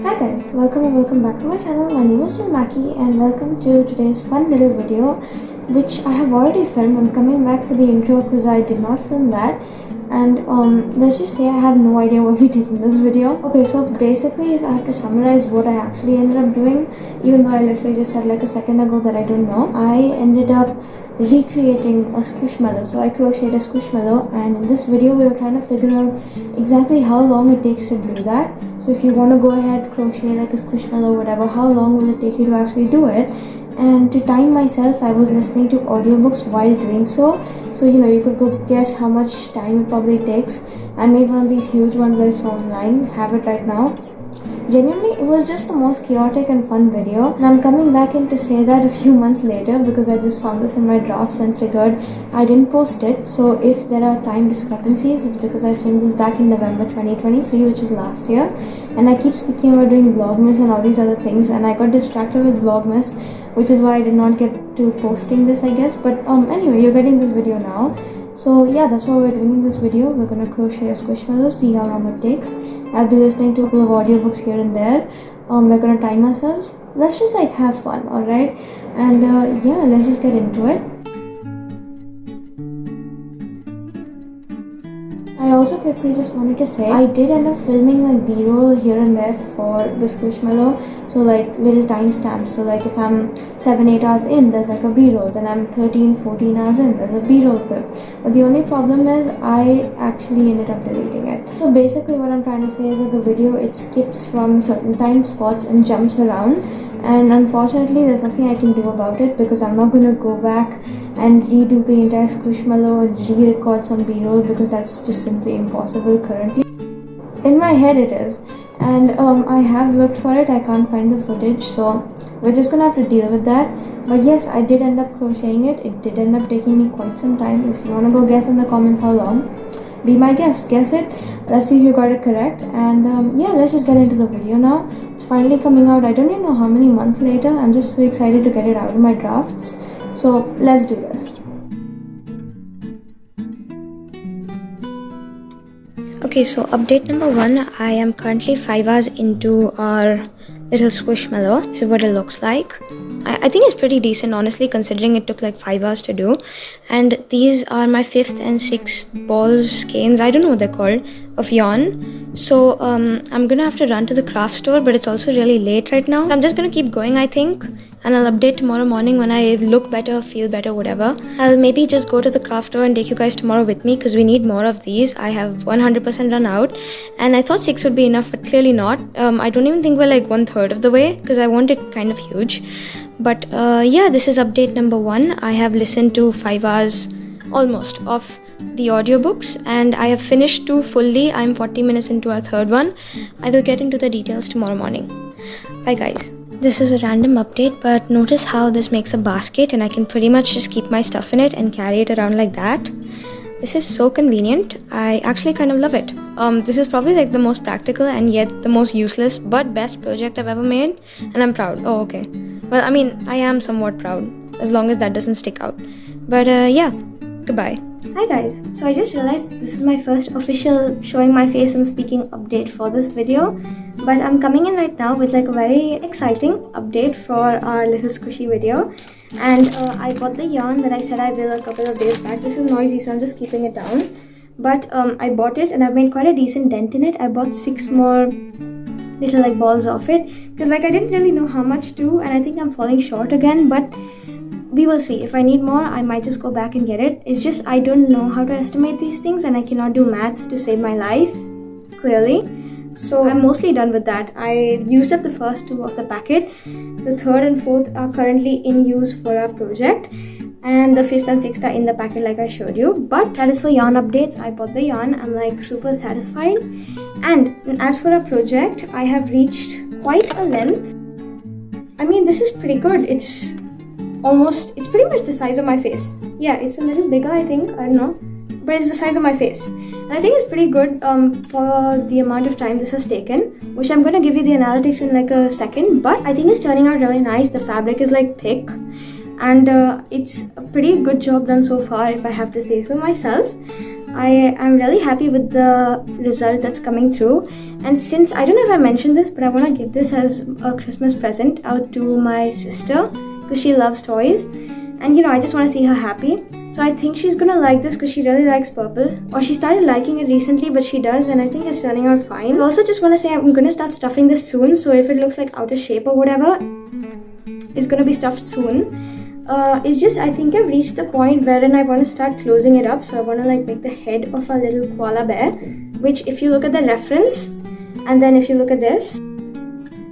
Hi guys, welcome and welcome back to my channel. My name is Mackie and welcome to today's fun little video which I have already filmed. I'm coming back for the intro because I did not film that, and let's just say I have no idea what we did in this video. Okay, so basically if I have to summarize what I actually ended up doing, even though I literally just said like a second ago that I don't know, I ended up recreating a squishmallow. So I crocheted a squishmallow, and in this video we were trying to figure out exactly how long it takes to do that. So if you want to go ahead, crochet like a squishmallow or whatever, how long will it take you to actually do it? And to time myself, I was listening to audiobooks while doing so you could go guess how much time it probably takes. I made one of these huge ones I saw online, have it right now. Genuinely, it was just the most chaotic and fun video, and I'm coming back in to say that a few months later because I just found this in my drafts and figured I didn't post it. So if there are time discrepancies, it's because I filmed this back in November 2023, which is last year, and I keep speaking about doing Vlogmas and all these other things, and I got distracted with Vlogmas, which is why I did not get to posting this, I guess. But anyway, you're getting this video now. So yeah, that's what we're doing in this video. We're gonna crochet a squishmallow, see how long it takes. I'll be listening to a couple of audiobooks here and there. We're gonna time ourselves. Let's just like have fun, alright? And yeah, let's just get into it. I also quickly just wanted to say I did end up filming like b-roll here and there for the squishmallow, so like little timestamps. So like if I'm 7-8 hours in, there's like a b-roll, then I'm 13-14 hours in, there's a b-roll clip. But the only problem is I actually ended up deleting it. So basically what I'm trying to say is that the video, it skips from certain time spots and jumps around, and unfortunately there's nothing I can do about it because I'm not going to go back and redo the entire squishmallow and re-record some b-roll because that's just simply impossible currently. In my head it is, and I have looked for it, I can't find the footage, so we're just gonna have to deal with that. But yes, I did end up crocheting it. It did end up taking me quite some time. If you want to go guess in the comments how long, be my guest, guess it. Let's see if you got it correct. And yeah, let's just get into the video now. It's finally coming out. I don't even know how many months later. I'm just so excited to get it out of my drafts. So let's do this. Okay, so update number 1, I am currently 5 hours into our little squishmallow. This is what it looks like. I think it's pretty decent, honestly, considering it took like 5 hours to do. And these are my 5th and 6th balls, skeins, I don't know what they're called, of yarn. So I'm gonna have to run to the craft store, but it's also really late right now. So I'm just gonna keep going, I think, and I'll update tomorrow morning when I look better, feel better, whatever. I'll maybe just go to the craft store and take you guys tomorrow with me because we need more of these. I have 100% run out, and I thought 6 would be enough, but clearly not. I don't even think we're like 1/3 of the way because I want it kind of huge. But yeah, this is update number 1. I have listened to 5 hours almost of the audiobooks, and I have finished 2 fully. I'm 40 minutes into our 3rd one. I will get into the details tomorrow morning. Bye guys. This is a random update, but notice how this makes a basket and I can pretty much just keep my stuff in it and carry it around like that. This is so convenient. I actually kind of love it. This is probably like the most practical and yet the most useless but best project I've ever made, and I'm proud. Oh, okay. Well, I mean, I am somewhat proud as long as that doesn't stick out. But yeah, goodbye. Hi guys, so I just realized this is my first official showing my face and speaking update for this video, but I'm coming in right now with like a very exciting update for our little squishy video. And I bought the yarn that I said I will a couple of days back. This is noisy, so I'm just keeping it down, but I bought it and I've made quite a decent dent in it. I bought 6 more little like balls of it because like I didn't really know how much to, and I think I'm falling short again, but we will see. If I need more, I might just go back and get it. It's just I don't know how to estimate these things, and I cannot do math to save my life, clearly. So I'm mostly done with that. I used up the first 2 of the packet. The 3rd and 4th are currently in use for our project, and the 5th and 6th are in the packet like I showed you. But that is for yarn updates. I bought the yarn. I'm like super satisfied. And as for our project, I have reached quite a length. I mean, this is pretty good. It's pretty much the size of my face. Yeah, it's a little bigger, I think, I don't know, but it's the size of my face, and I think it's pretty good for the amount of time this has taken, which I'm gonna give you the analytics in like a second. But I think it's turning out really nice. The fabric is like thick, and it's a pretty good job done so far, if I have to say so myself. I am really happy with the result that's coming through. And since, I don't know if I mentioned this, but I want to give this as a Christmas present out to my sister because she loves toys. And I just want to see her happy. So I think she's gonna like this because she really likes purple. Or she started liking it recently, but she does, and I think it's turning out fine. I also just want to say I'm gonna start stuffing this soon. So if it looks like out of shape or whatever, it's gonna be stuffed soon. It's just, I think I've reached the point wherein I want to start closing it up. So I want to like make the head of a little koala bear, which if you look at the reference, and then if you look at this,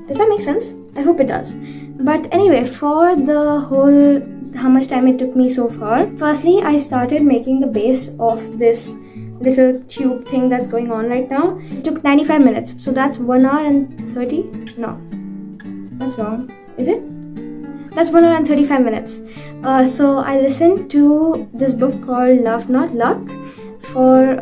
does that make sense? I hope it does. But anyway, for the whole, how much time it took me so far. Firstly, I started making the base of this little tube thing that's going on right now. It took 95 minutes. So that's 1 hour and 30? No, that's wrong. Is it? That's 1 hour and 35 minutes. So I listened to this book called Love Not Luck for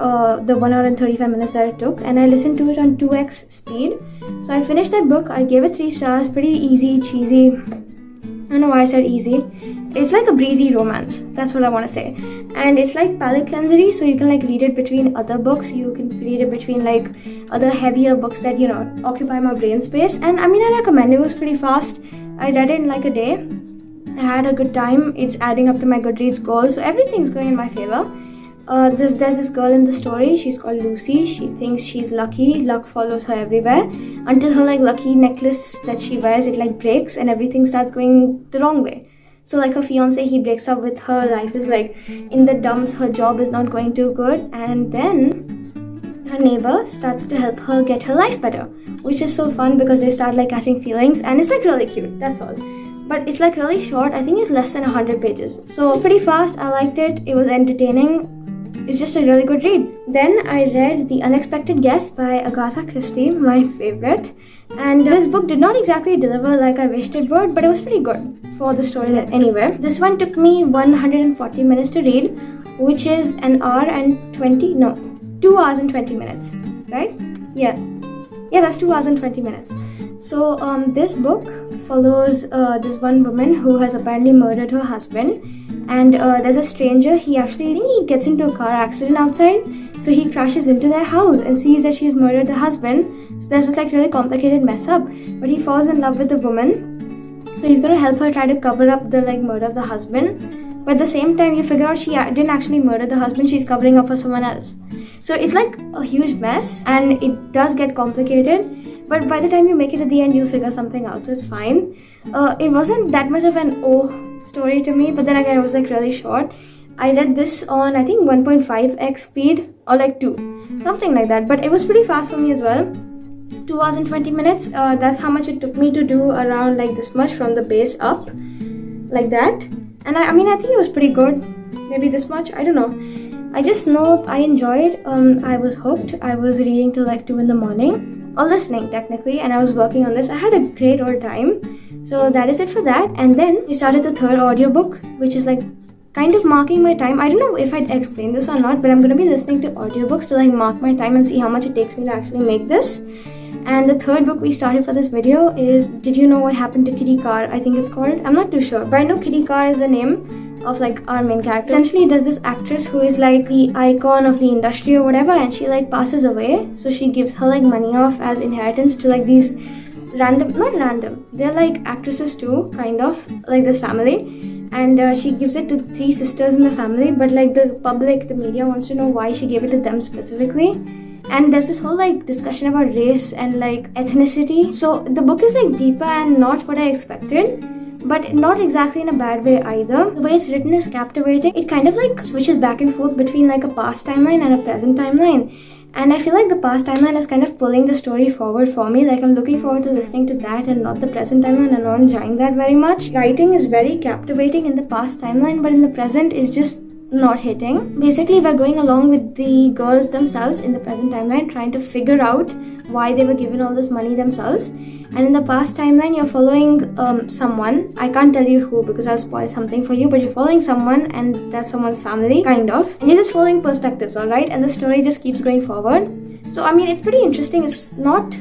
the 1 hour and 35 minutes that it took, and I listened to it on 2x speed. So I finished that book. I gave it 3 stars. Pretty easy, cheesy. I don't know why I said easy. It's like a breezy romance. That's what I want to say. And it's like palate cleansery, so you can like read it between other books. You can read it between like other heavier books that occupy my brain space. And I mean, I recommend it. It was pretty fast. I read it in like a day. I had a good time. It's adding up to my Goodreads goals, so everything's going in my favor. There's this girl in the story. She's called Lucy. She thinks she's lucky. Luck follows her everywhere until her like lucky necklace that she wears, it like breaks and everything starts going the wrong way. So like her fiance, he breaks up with her. Life is like in the dumps. Her job is not going too good, and then her neighbor starts to help her get her life better, which is so fun because they start like catching feelings, and it's like really cute. That's all. But it's like really short. I think it's less than 100 pages. So it's pretty fast. I liked it. It was entertaining. It's just a really good read. Then I read The Unexpected Guest by Agatha Christie, my favorite. And this book did not exactly deliver like I wished it would, but it was pretty good for the story anyway. This one took me 140 minutes to read, which is 2 hours and 20 minutes, right? Yeah, that's 2 hours and 20 minutes. So this book follows this one woman who has apparently murdered her husband, and there's a stranger. I think he gets into a car accident outside, so he crashes into their house and sees that she has murdered the husband. So there's this like really complicated mess up, but he falls in love with the woman, so he's gonna help her try to cover up the like murder of the husband. But at the same time, you figure out she didn't actually murder the husband, she's covering up for someone else. So it's like a huge mess, and it does get complicated. But by the time you make it to the end, you figure something out, so it's fine. It wasn't that much of an story to me, but then again, it was like really short. I read this on, I think, 1.5x speed, or like 2, something like that. But it was pretty fast for me as well. 2 hours and 20 minutes, that's how much it took me to do around like this much from the base up, like that. And I mean, I think it was pretty good. Maybe this much, I don't know. I just know I enjoyed. I was hooked. I was reading till like 2 in the morning, or listening technically, and I was working on this. I had a great old time. So that is it for that. And then I started the 3rd audiobook, which is like kind of marking my time. I don't know if I'd explain this or not, but I'm going to be listening to audiobooks to like mark my time and see how much it takes me to actually make this. And the 3rd book we started for this video is Did You Know What Happened to Kitty Karr? I think it's called. I'm not too sure, but I know Kitty Karr is the name of like our main character. Essentially, there's this actress who is like the icon of the industry or whatever, and she like passes away. So she gives her like money off as inheritance to like these they're like actresses too, kind of like this family. And she gives it to 3 sisters in the family, but like the public, the media wants to know why she gave it to them specifically. And there's this whole like discussion about race and like ethnicity. So the book is like deeper and not what I expected, but not exactly in a bad way either. The way it's written is captivating. It kind of like switches back and forth between like a past timeline and a present timeline. And I feel like the past timeline is kind of pulling the story forward for me. Like I'm looking forward to listening to that and not the present timeline. I'm not enjoying that very much. Writing is very captivating in the past timeline, but in the present is just not hitting. Basically, we're going along with the girls themselves in the present timeline, trying to figure out why they were given all this money themselves. And in the past timeline, you're following someone. I can't tell you who because I'll spoil something for you, but you're following someone and that's someone's family, kind of. And you're just following perspectives, alright? And the story just keeps going forward. So, I mean, it's pretty interesting. It's not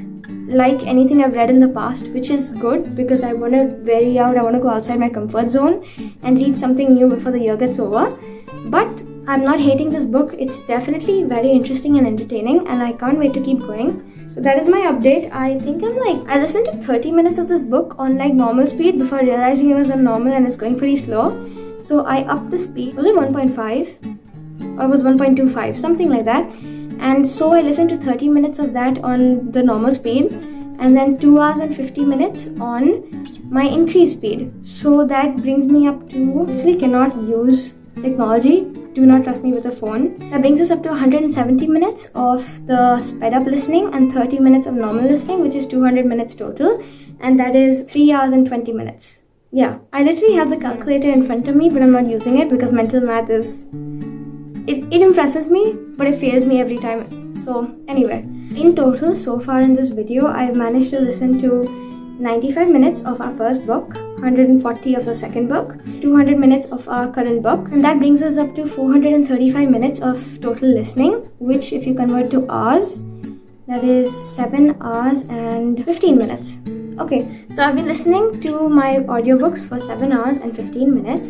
like anything I've read in the past, which is good because I want to vary out. I want to go outside my comfort zone and read something new before the year gets over. But I'm not hating this book. It's definitely very interesting and entertaining, and I can't wait to keep going. So that is my update. I think I listened to 30 minutes of this book on like normal speed before realizing it was on normal and it's going pretty slow. So I upped the speed. Was it 1.5? Or it was 1.25? Something like that. And so I listened to 30 minutes of that on the normal speed, and then 2 hours and 50 minutes on my increased speed. So that brings me up to, actually cannot use technology. Do not trust me with a phone. That brings us up to 170 minutes of the sped up listening and 30 minutes of normal listening, which is 200 minutes total. And that is 3 hours and 20 minutes. Yeah, I literally have the calculator in front of me, but I'm not using it because mental math is... It impresses me, but it fails me every time. So anyway, in total, so far in this video, I've managed to listen to 95 minutes of our first book, 140 of the second book, 200 minutes of our current book, and that brings us up to 435 minutes of total listening, which if you convert to hours, that is 7 hours and 15 minutes. Okay, so I've been listening to my audiobooks for 7 hours and 15 minutes,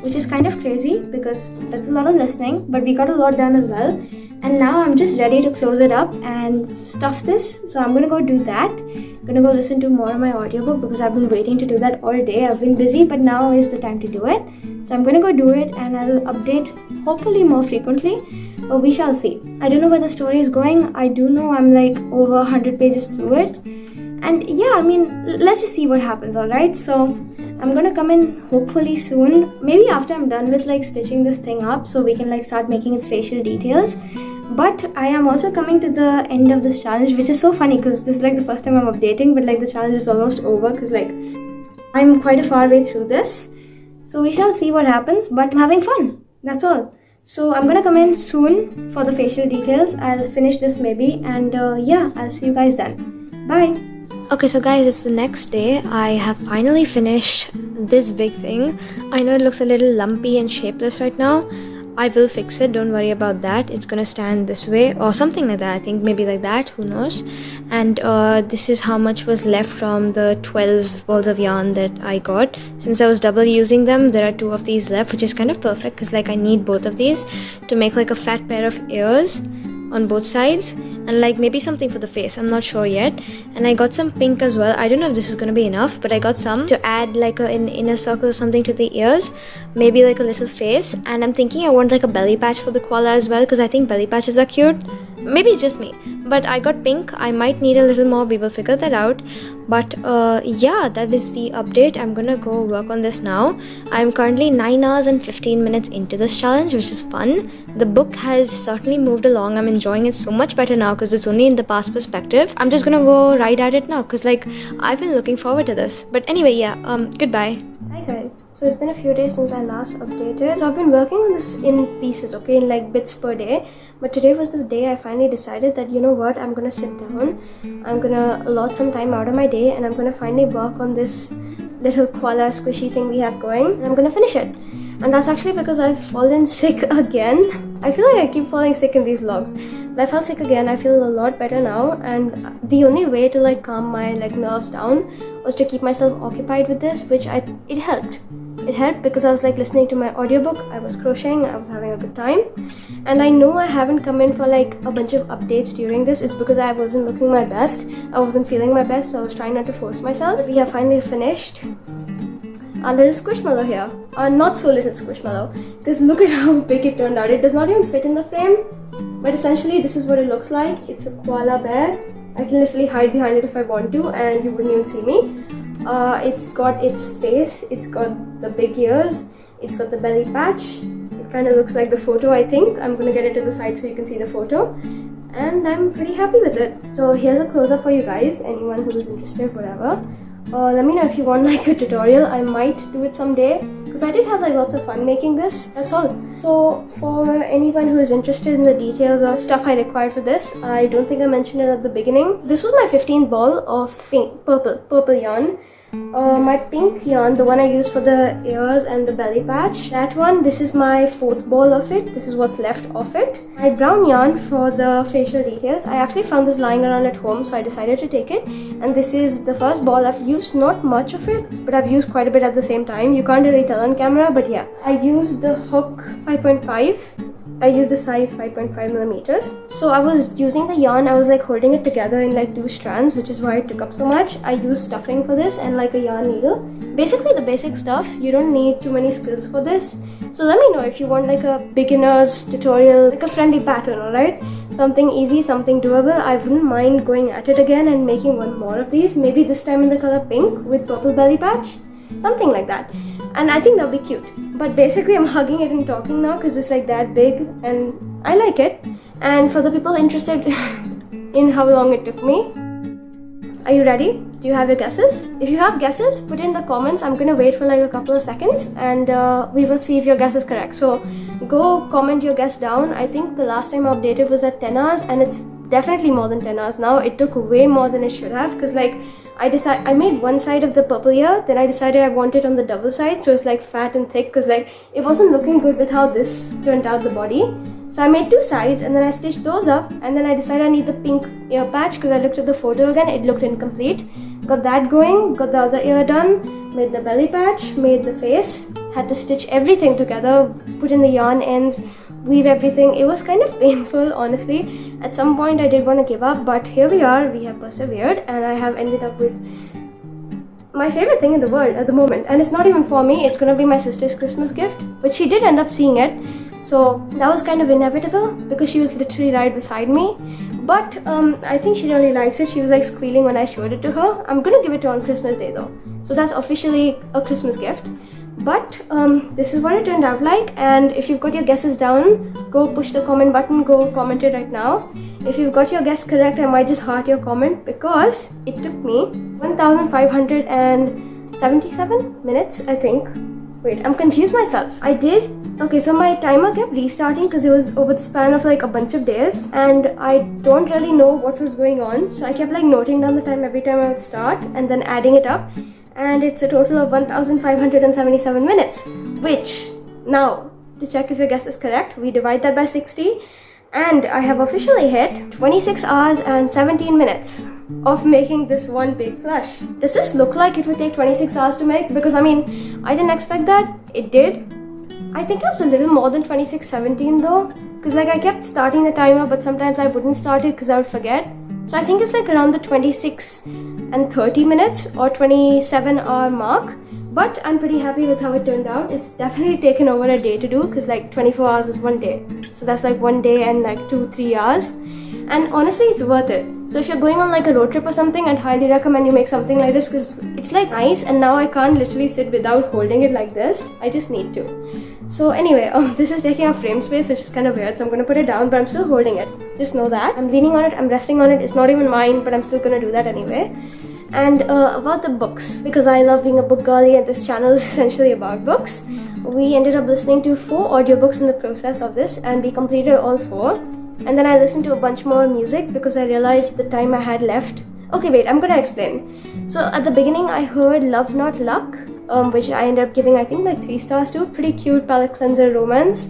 which is kind of crazy because that's a lot of listening, but we got a lot done as well. And now I'm just ready to close it up and stuff this. So I'm gonna go do that. I'm gonna go listen to more of my audiobook because I've been waiting to do that all day. I've been busy, but now is the time to do it. So I'm gonna go do it and I'll update hopefully more frequently, but we shall see. I don't know where the story is going. I do know I'm like over 100 pages through it. And yeah, I mean, let's just see what happens, alright? So I'm gonna come in hopefully soon, maybe after I'm done with like stitching this thing up so we can like start making its facial details. But I am also coming to the end of this challenge, which is so funny because this is like the first time I'm updating, but like the challenge is almost over because like I'm quite a far way through this. So we shall see what happens, but I'm having fun, that's all. So I'm gonna come in soon for the facial details. I'll finish this maybe, and yeah, I'll see you guys then. Bye! Okay, so guys, it's the next day. I have finally finished this big thing. I know it looks a little lumpy and shapeless right now. I will fix it, don't worry about that. It's gonna stand this way or something like that. I think maybe like that, who knows. And this is how much was left from the 12 balls of yarn that I got. Since I was double using them, there are 2 of these left, which is kind of perfect because like I need both of these to make like a flat pair of ears on both sides, and like maybe something for the face, I'm not sure yet. And I got some pink as well. I don't know if this is gonna be enough, but I got some to add like an inner circle or something to the ears, maybe like a little face. And I'm thinking I want like a belly patch for the koala as well because I think belly patches are cute. Maybe it's just me, but I got pink. I might need a little more, we will figure that out. But yeah, that is the update. I'm gonna go work on this now. I'm currently 9 hours and 15 minutes into this challenge, which is fun. The book has certainly moved along. I'm enjoying it so much better now because it's only in the past perspective. I'm just gonna go right at it now because like I've been looking forward to this. But anyway, yeah, goodbye. Hi guys. So it's been a few days since I last updated. So I've been working on this in pieces, okay, in like bits per day. But today was the day I finally decided that, you know what, I'm gonna sit down. I'm gonna allot some time out of my day and I'm gonna finally work on this little koala squishy thing we have going. And I'm gonna finish it. And that's actually because I've fallen sick again. I feel like I keep falling sick in these vlogs. But I felt sick again. I feel a lot better now. And the only way to like calm my like nerves down was to keep myself occupied with this, which it helped. It helped because I was like listening to my audiobook, I was crocheting, I was having a good time. And I know I haven't come in for like a bunch of updates during this. It's because I wasn't looking my best. I wasn't feeling my best, so I was trying not to force myself. But we have finally finished our little squishmallow here. Our not so little squishmallow. Because look at how big it turned out. It does not even fit in the frame. But essentially this is what it looks like. It's a koala bear. I can literally hide behind it if I want to and you wouldn't even see me. It's got its face, it's got the big ears, it's got the belly patch. It kind of looks like the photo, I think. I'm gonna get it to the side so you can see the photo. And I'm pretty happy with it. So here's a close-up for you guys, anyone who is interested, whatever. Let me know if you want like a tutorial. I might do it someday because I did have like lots of fun making this. That's all. So for anyone who is interested in the details or stuff I required for this, I don't think I mentioned it at the beginning. This was my 15th ball of purple yarn. My pink yarn, the one I used for the ears and the belly patch, that one, this is my 4th ball of it. This is what's left of it. My brown yarn for the facial details, I actually found this lying around at home, so I decided to take it. And this is the first ball. I've used not much of it, but I've used quite a bit at the same time. You can't really tell on camera, but yeah. I used the hook 5.5 I used the size 5.5 millimeters. So I was using the yarn, I was like holding it together in like 2 strands, which is why it took up so much. I used stuffing for this and like a yarn needle. Basically the basic stuff. You don't need too many skills for this. So let me know if you want like a beginner's tutorial, like a friendly pattern, alright? Something easy, something doable. I wouldn't mind going at it again and making one more of these. Maybe this time in the color pink with purple belly patch. Something like that. And I think that'll be cute. But basically I'm hugging it and talking now because it's like that big and I like it. And for the people interested in how long it took me, are you ready? Do you have your guesses? If you have guesses, put it in the comments. I'm gonna wait for like a couple of seconds and we will see if your guess is correct. So go comment your guess down. I think the last time I updated was at 10 hours and it's definitely more than 10 hours now. It took way more than it should have because like I made one side of the purple ear, then I decided I want it on the double side so it's like fat and thick because like it wasn't looking good with how this turned out the body. So I made 2 sides and then I stitched those up and then I decided I need the pink ear patch because I looked at the photo again, it looked incomplete. Got that going, got the other ear done, made the belly patch, made the face, had to stitch everything together, put in the yarn ends, weave everything. It was kind of painful, honestly. At some point I did want to give up, but here we are, we have persevered and I have ended up with my favorite thing in the world at the moment. And it's not even for me, it's gonna be my sister's Christmas gift, but she did end up seeing it. So that was kind of inevitable because she was literally right beside me. But I think she really likes it. She was like squealing when I showed it to her. I'm gonna give it to her on Christmas Day though. So that's officially a Christmas gift. But this is what it turned out like, and if you've got your guesses down, go push the comment button, go comment it right now. If you've got your guess correct, I might just heart your comment because it took me 1,577 minutes, I think. Wait, I'm confused myself. Okay, so my timer kept restarting because it was over the span of like a bunch of days and I don't really know what was going on. So I kept like noting down the time every time I would start and then adding it up. And it's a total of 1,577 minutes, which now to check if your guess is correct, we divide that by 60 and I have officially hit 26 hours and 17 minutes of making this one big plush. Does this look like it would take 26 hours to make? Because I mean, I didn't expect that. It did. I think it was a little more than 26:17 though, because like I kept starting the timer but sometimes I wouldn't start it because I would forget. So I think it's like around the 26 and 30 minutes or 27 hour mark, but I'm pretty happy with how it turned out. It's definitely taken over a day to do because like 24 hours is one day, so that's like one day and like 2-3 hours, and honestly it's worth it. So if you're going on like a road trip or something, I'd highly recommend you make something like this because it's like nice, and now I can't literally sit without holding it like this. I just need to. So anyway, this is taking up frame space, which is kind of weird, so I'm going to put it down, but I'm still holding it. Just know that. I'm leaning on it, I'm resting on it, it's not even mine, but I'm still going to do that anyway. And about the books, because I love being a book girly and this channel is essentially about books, we ended up listening to 4 audiobooks in the process of this and we completed all 4. And then I listened to a bunch more music because I realized the time I had left. Okay, wait, I'm gonna explain. So at the beginning I heard Love Not Luck, which I ended up giving I think like 3 stars to. Pretty cute palette cleanser romance.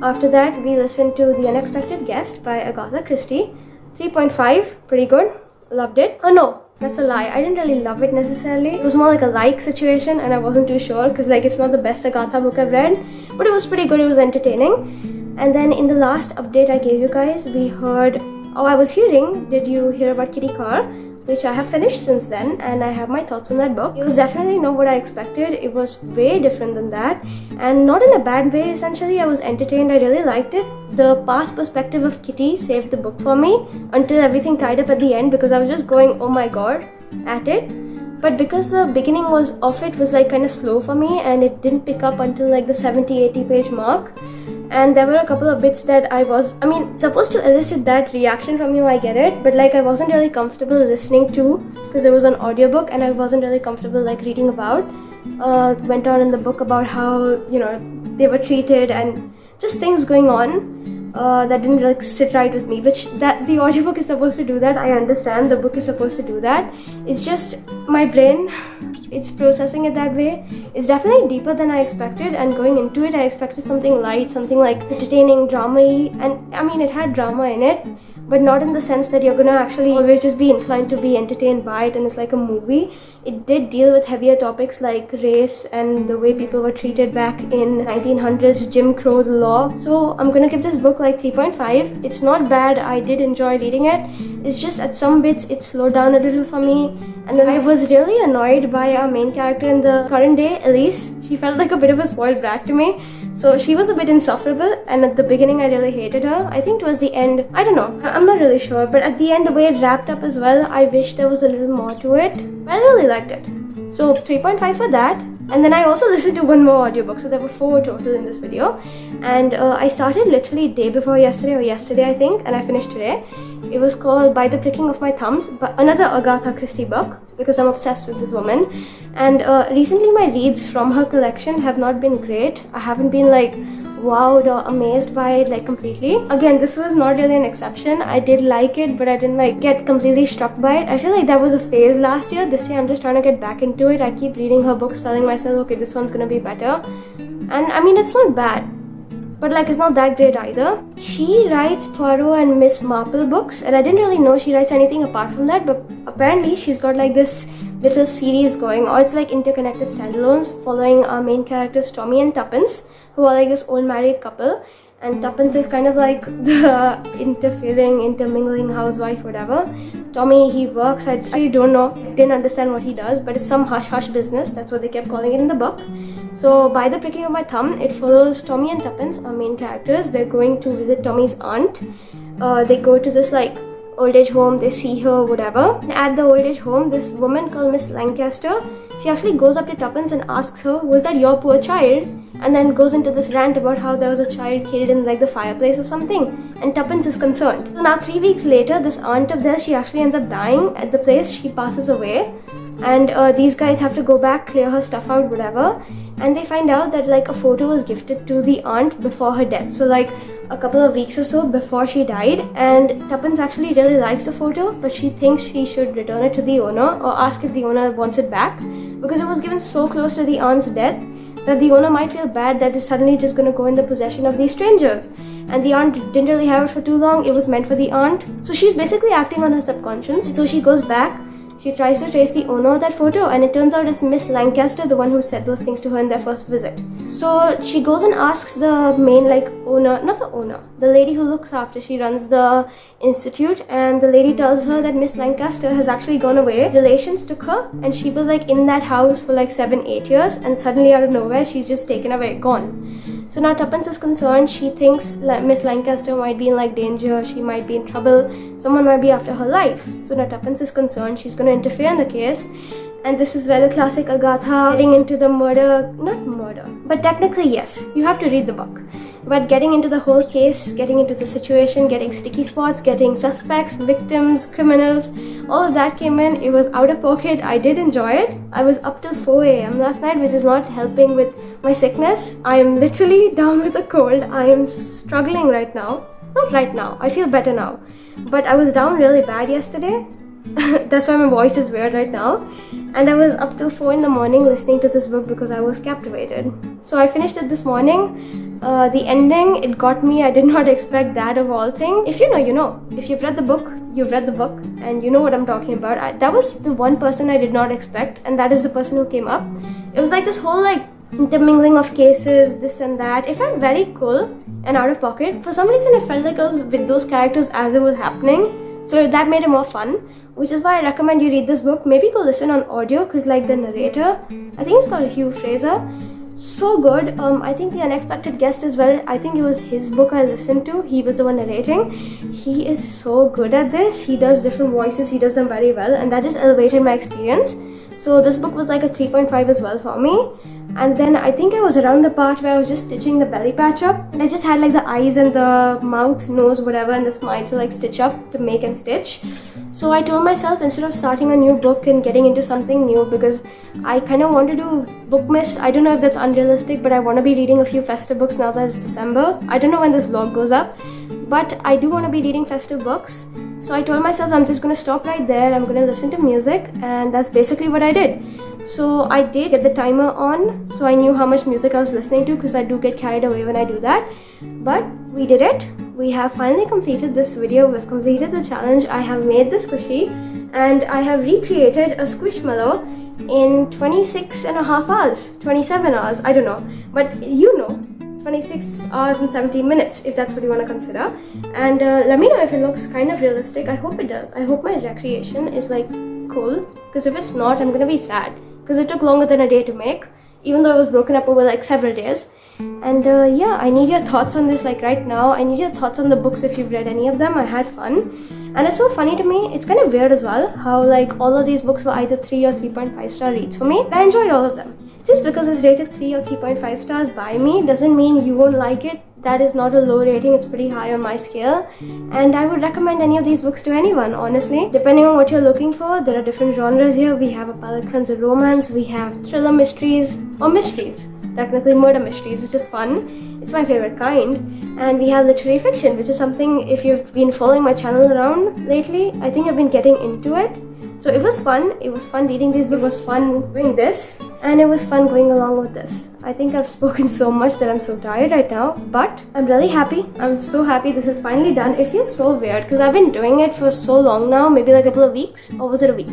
After that we listened to The Unexpected Guest by Agatha Christie. 3.5, pretty good, loved it. Oh no, that's a lie, I didn't really love it necessarily. It was more like a like situation and I wasn't too sure because like it's not the best Agatha book I've read, but it was pretty good, it was entertaining. And then in the last update I gave you guys, we heard, did you hear about Kitty Karr? Which I have finished since then and I have my thoughts on that book. It was definitely not what I expected. It was way different than that and not in a bad way. Essentially I was entertained, I really liked it. The past perspective of Kitty saved the book for me until everything tied up at the end because I was just going oh my god at it. But because the beginning was like kind of slow for me and it didn't pick up until like the 70-80 page mark. And there were a couple of bits that supposed to elicit that reaction from you, I get it, but like I wasn't really comfortable listening to because it was an audiobook and I wasn't really comfortable like reading about. Went on in the book about how, you know, they were treated and just things going on that didn't like sit right with me, which that the audiobook is supposed to do that. I understand the book is supposed to do that. It's just my brain, it's processing it that way. It's definitely deeper than I expected, and going into it I expected something light, something like entertaining, drama-y, and I mean it had drama in it, but not in the sense that you're gonna actually always just be inclined to be entertained by it and it's like a movie. It did deal with heavier topics like race and the way people were treated back in 1900s, Jim Crow, the law. So I'm gonna give this book like 3.5. It's not bad, I did enjoy reading it. It's just at some bits it slowed down a little for me. And then I was really annoyed by our main character in the current day, Elise. She felt like a bit of a spoiled brat to me. So she was a bit insufferable, and at the beginning I really hated her. I think towards the end, I don't know, I'm not really sure, but at the end, the way it wrapped up as well, I wish there was a little more to it. But I really liked it. So 3.5 for that. And then I also listened to one more audiobook, so there were 4 total in this video. And I started literally day before yesterday, or yesterday I think, and I finished today. It was called By the Pricking of My Thumbs, but another Agatha Christie book, because I'm obsessed with this woman. And recently my reads from her collection have not been great. I haven't been like wowed or amazed by it like completely. Again, this was not really an exception. I did like it, but I didn't like get completely struck by it. I feel like that was a phase last year. This year I'm just trying to get back into it. I keep reading her books, telling myself, okay, this one's gonna be better. And I mean, it's not bad, but like it's not that great either. She writes Poirot and Miss Marple books, and I didn't really know she writes anything apart from that, but apparently she's got like this little series going, or it's like interconnected standalones following our main characters Tommy and Tuppence, who are like this old married couple. And Tuppence is kind of like the intermingling housewife, whatever. Tommy, he works, I really don't know, didn't understand what he does, but it's some hush-hush business, that's what they kept calling it in the book. So By the Pricking of My Thumb, it follows Tommy and Tuppence, our main characters. They're going to visit Tommy's aunt. They go to this like old age home, they see her, whatever. At the old age home, this woman called Miss Lancaster, she actually goes up to Tuppence and asks her, was that your poor child? And then goes into this rant about how there was a child killed in like the fireplace or something, and Tuppence is concerned. So now 3 weeks later, this aunt of theirs, she actually ends up dying at the place. She passes away, and these guys have to go back, clear her stuff out, whatever. And they find out that like a photo was gifted to the aunt before her death, so like a couple of weeks or so before she died. And Tuppence actually really likes the photo, but she thinks she should return it to the owner or ask if the owner wants it back, because it was given so close to the aunt's death that the owner might feel bad that it's suddenly just going to go in the possession of these strangers. And the aunt didn't really have it for too long. It was meant for the aunt. So she's basically acting on her subconscious. So she goes back. She tries to trace the owner of that photo, and it turns out it's Miss Lancaster, the one who said those things to her in their first visit. So she goes and asks the main the lady who looks after, she runs the institute, and the lady tells her that Miss Lancaster has actually gone away. Relations took her, and she was like in that house for like 7-8 years, and suddenly out of nowhere she's just taken away, gone. So now Tuppence is concerned. She thinks Miss Lancaster might be in like danger, she might be in trouble, someone might be after her life. So now Tuppence is concerned, she's going to interfere in the case. And this is where the classic Agatha getting into the not murder, but technically yes, you have to read the book. But getting into the whole case, getting into the situation, getting sticky spots, getting suspects, victims, criminals, all of that came in. It was out of pocket. I did enjoy it. I was up till 4 a.m. last night, which is not helping with my sickness. I am literally down with a cold. I am struggling right now. Not right now. I feel better now. But I was down really bad yesterday. That's why my voice is weird right now. And I was up till 4 in the morning listening to this book because I was captivated. So I finished it this morning. The ending, it got me. I did not expect that of all things. If you know, you know. If you've read the book, you've read the book, and you know what I'm talking about. That was the one person I did not expect, and that is the person who came up. It was like this whole like intermingling of cases, this and that. It felt very cool and out of pocket. For some reason, it felt like I was with those characters as it was happening. So that made it more fun, which is why I recommend you read this book. Maybe go listen on audio, because like the narrator, I think it's called Hugh Fraser, so good. I think The Unexpected Guest as well, I think it was his book I listened to. He was the one narrating. He is so good at this. He does different voices, he does them very well, and that just elevated my experience. So this book was like a 3.5 as well for me. And then I think I was around the part where I was just stitching the belly patch up, and I just had like the eyes and the mouth, nose, whatever, and the smile to like stitch up, to make and stitch. So I told myself, instead of starting a new book and getting into something new, because I kind of want to do Bookmas. I don't know if that's unrealistic, but I want to be reading a few festive books now that it's December. I don't know when this vlog goes up, but I do want to be reading festive books. So I told myself I'm just going to stop right there. I'm going to listen to music, and that's basically what I did. So I did get the timer on, so I knew how much music I was listening to, because I do get carried away when I do that. But we did it. we have finally completed this video. We've completed the challenge. I have made the squishy and I have recreated a squishmallow in 26 and a half hours, 27 hours, I don't know, but 26 hours and 17 minutes if that's what you want to consider. And let me know if it looks kind of realistic. I hope it does. I hope my recreation is like cool, because if it's not, I'm gonna be sad, because it took longer than a day to make, even though it was broken up over like several days. And yeah, I need your thoughts on this like right now. I need your thoughts on the books if you've read any of them. I had fun. And it's so funny to me, it's kind of weird as well, how like all of these books were either 3 or 3.5 star reads for me. I enjoyed all of them. Just because it's rated 3 or 3.5 stars by me doesn't mean you won't like it. That is not a low rating, it's pretty high on my scale. And I would recommend any of these books to anyone, honestly. Depending on what you're looking for, there are different genres here. We have a palate cleanser romance, we have thriller mysteries, or mysteries. Technically murder mysteries, which is fun. It's my favorite kind. And we have literary fiction, which is something, if you've been following my channel around lately, I think I've been getting into it. So it was fun reading these books, it was fun doing this, and it was fun going along with this. I think I've spoken so much that I'm so tired right now, but I'm really happy. I'm so happy this is finally done. It feels so weird because I've been doing it for so long now, maybe like a couple of weeks, or was it a week?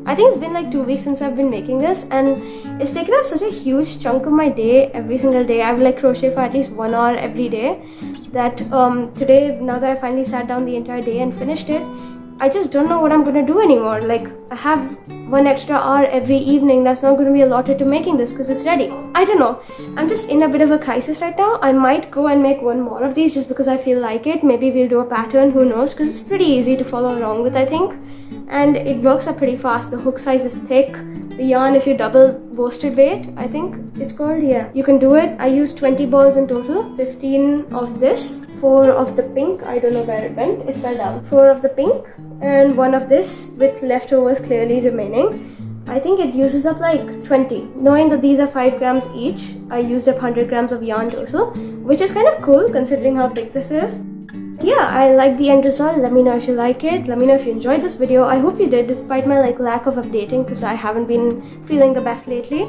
I think it's been like 2 weeks since I've been making this, and it's taken up such a huge chunk of my day every single day. I would like crochet for at least 1 hour every day, that today, now that I finally sat down the entire day and finished it, I just don't know what I'm gonna do anymore. Like, I have 1 extra hour every evening that's not gonna be allotted to making this because it's ready. I don't know. I'm just in a bit of a crisis right now. I might go and make 1 more of these just because I feel like it. Maybe we'll do a pattern, who knows, because it's pretty easy to follow along with, I think. And it works up pretty fast. The hook size is thick. The yarn, if you double worsted weight, I think it's called, yeah, you can do it. I used 20 balls in total, 15 of this, 4 of the pink, I don't know where it went, it fell down, 4 of the pink, and 1 of this with leftovers clearly remaining. I think it uses up like 20. Knowing that these are 5 grams each, I used up 100 grams of yarn total, which is kind of cool considering how big this is. Yeah, I like the end result. Let me know if you like it. Let me know if you enjoyed this video. I hope you did, despite my like lack of updating, because I haven't been feeling the best lately.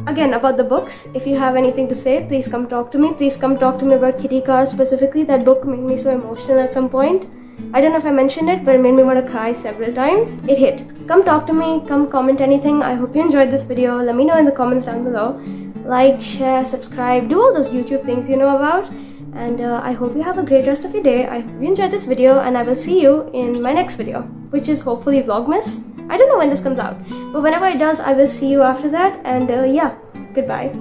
Again, about the books, if you have anything to say, please come talk to me. Please come talk to me about Karr specifically. That book made me so emotional at some point. I don't know if I mentioned it, but it made me want to cry several times. It hit. Come talk to me, come comment anything. I hope you enjoyed this video. Let me know in the comments down below. Like, share, subscribe, do all those YouTube things you know about. And I hope you have a great rest of your day. I hope you enjoyed this video, and I will see you in my next video, which is hopefully Vlogmas. I don't know when this comes out, but whenever it does, I will see you after that. And yeah, goodbye.